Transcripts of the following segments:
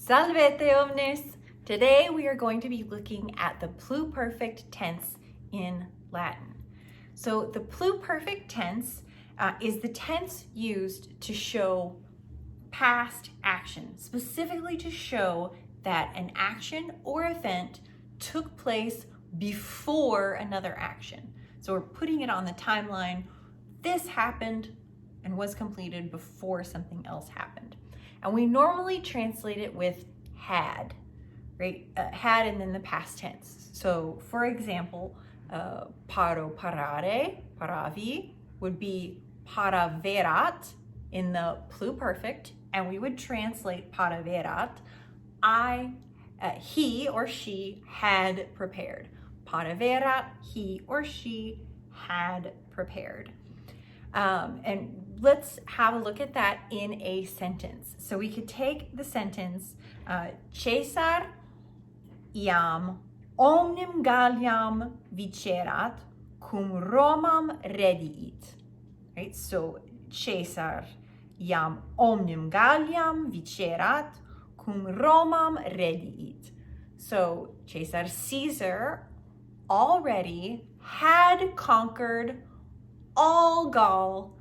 Salvete omnes! Today we are going to be looking at the pluperfect tense in Latin. So the pluperfect tense is the tense used to show past action, specifically to show that an action or event took place before another action. So we're putting it on the timeline. This happened and was completed before something else happened. And we normally translate it with had, right? Had and then the past tense. So for example, paro parare, paravi would be paraverat in the pluperfect, and we would translate paraverat, he or she had prepared. Paraverat, he or she had prepared. And let's have a look at that in a sentence. So we could take the sentence, Caesar iam omnem Galliam vicerat cum Romam rediit. Right? So Caesar iam omnem Galliam vicerat cum Romam rediit. So Caesar already had conquered all Gaul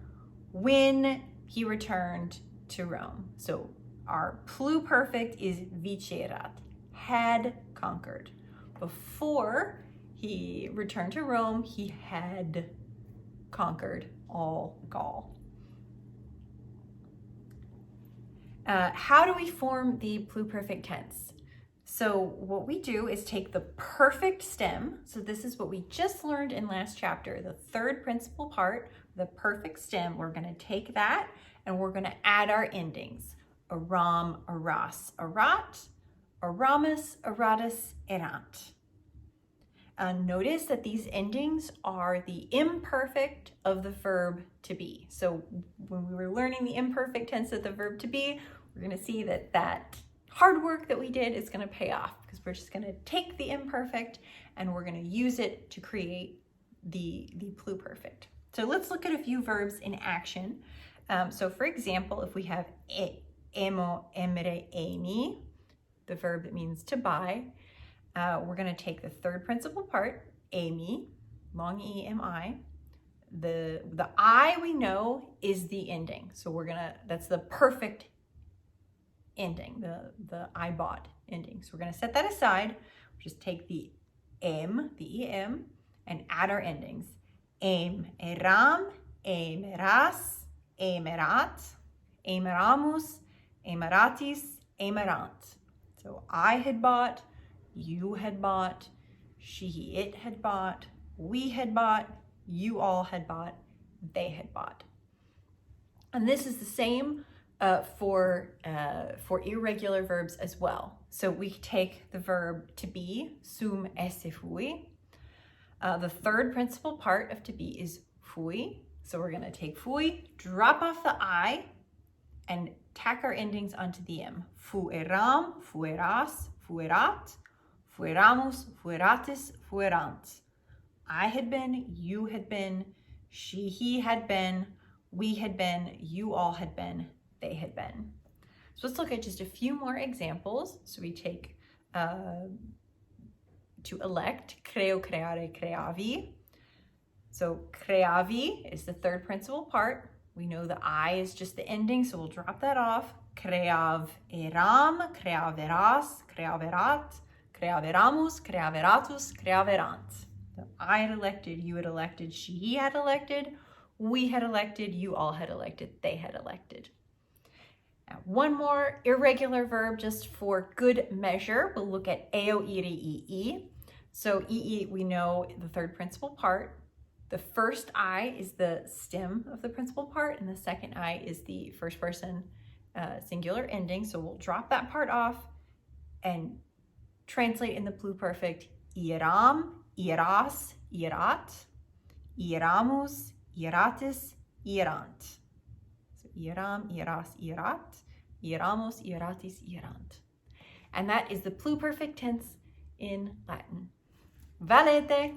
when he returned to Rome. So our pluperfect is vicerat, had conquered. Before he returned to Rome, he had conquered all Gaul. How do we form the pluperfect tense? So what we do is take the perfect stem. So this is what we just learned in last chapter, the third principal part, the perfect stem. We're going to take that and we're going to add our endings. Aram, aras, arat, aramus, aratus, erant. Notice that these endings are the imperfect of the verb to be. So when we were learning the imperfect tense of the verb to be, we're going to see that that hard work that we did is going to pay off, because we're just going to take the imperfect and we're going to use it to create the pluperfect. So let's look at a few verbs in action. So for example, if we have emo, emere, emi, the verb that means to buy, we're going to take the third principal part, emi, long E-M-I. The I we know is the ending. So that's the perfect ending, the I bought ending. So we're going to set that aside. Just take the em, the em, and add our endings. Em, eram, emeras, emerat, emeramus, emeratis, emerant. So I had bought, you had bought, she, it had bought, we had bought, you all had bought, they had bought. And this is the same for irregular verbs as well. So we take the verb to be, sum esse fui. The third principal part of to be is fui. So we're going to take fui, drop off the I, and tack our endings onto the M. Fueram, fueras, fuerat, fueramus, fueratis, fuerant. I had been, you had been, she, he had been, we had been, you all had been, they had been. So let's look at just a few more examples. So we take to elect, creo, creare, creavi. So creavi is the third principal part. We know the I is just the ending, so we'll drop that off. Creav eram, creaveras, creaverat, creaveramus, creaveratus, creaverant. So I had elected, you had elected, she had elected, we had elected, you all had elected, they had elected. Now, one more irregular verb just for good measure. We'll look at eo, ire, ii. So ii, we know the third principal part. The first I is the stem of the principal part, and the second I is the first person singular ending. So we'll drop that part off and translate in the pluperfect ieram, ieras, ierat, ieramus, ieratis, ierant. So ieram, ieras, ierat, ieramus, ieratis, ierant. And that is the pluperfect tense in Latin. Valete!